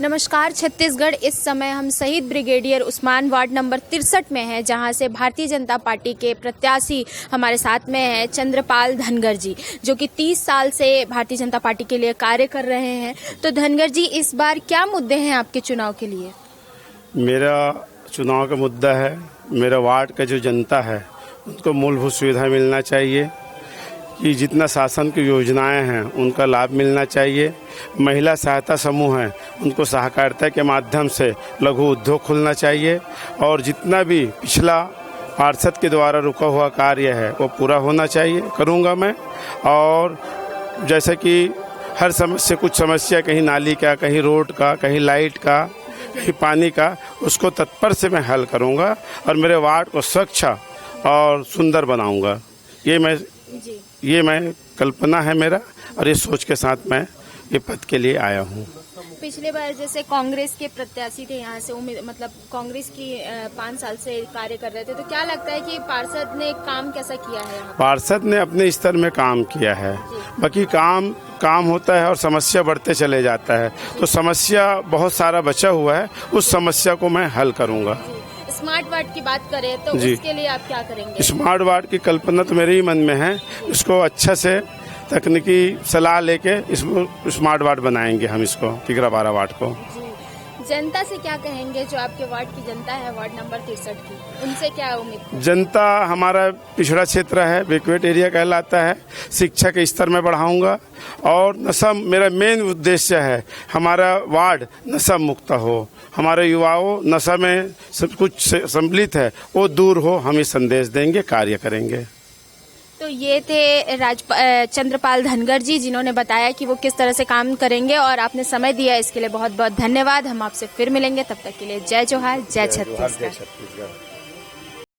नमस्कार छत्तीसगढ़। इस समय हम शहीद ब्रिगेडियर उस्मान वार्ड नंबर 63 में हैं, जहां से भारतीय जनता पार्टी के प्रत्याशी हमारे साथ में हैं चंद्रपाल धनगर जी, जो कि 30 साल से भारतीय जनता पार्टी के लिए कार्य कर रहे हैं। तो धनगर जी, इस बार क्या मुद्दे हैं आपके चुनाव के लिए? मेरा चुनाव का मुद्दा है, मेरा वार्ड का जो जनता है उनको मूलभूत सुविधा मिलना चाहिए, कि जितना शासन की योजनाएं हैं उनका लाभ मिलना चाहिए। महिला सहायता समूह हैं उनको सहकारिता के माध्यम से लघु उद्योग खुलना चाहिए, और जितना भी पिछला पार्षद के द्वारा रुका हुआ कार्य है वो पूरा होना चाहिए, करूँगा मैं। और जैसे कि हर समस्या, कुछ समस्या कहीं नाली का, कहीं रोड का, कहीं लाइट का, कहीं पानी का, उसको तत्पर से मैं हल करूँगा और मेरे वार्ड को स्वच्छ और सुंदर बनाऊँगा। ये मैं कल्पना है मेरा, और ये सोच के साथ मैं ये पद के लिए आया हूँ। पिछले बार जैसे कांग्रेस के प्रत्याशी थे यहाँ से, मतलब कांग्रेस की 5 साल से कार्य कर रहे थे, तो क्या लगता है कि पार्षद ने काम कैसा किया है? पार्षद ने अपने स्तर में काम किया है, बाकी काम होता है और समस्या बढ़ते चले जाता है, तो समस्या बहुत सारा बचा हुआ है, उस समस्या को मैं हल करूँगा। स्मार्ट वार्ड की बात करें तो उसके लिए आप क्या करेंगे? स्मार्ट वार्ड की कल्पना तो मेरे ही मन में है, इसको अच्छा से तकनीकी सलाह लेके इसको स्मार्ट वार्ड बनाएंगे हम, इसको तिगरा-बारा वार्ड को। जनता से क्या कहेंगे, जो आपके वार्ड की जनता है, वार्ड नंबर 63 की, उनसे क्या उम्मीद? जनता, हमारा पिछड़ा क्षेत्र है, बैकवर्ड एरिया कहलाता है, शिक्षा के स्तर में बढ़ाऊंगा, और नशा मेरा मेन उद्देश्य है, हमारा वार्ड नशा मुक्त हो, हमारे युवाओं नशा में सब कुछ सम्मिलित है वो दूर हो, हम ये संदेश देंगे, कार्य करेंगे। तो ये थे चंद्रपाल धनगर जी, जिन्होंने बताया कि वो किस तरह से काम करेंगे, और आपने समय दिया इसके लिए बहुत बहुत धन्यवाद। हम आपसे फिर मिलेंगे, तब तक के लिए जय जोहार, जय छत्तीसगढ़।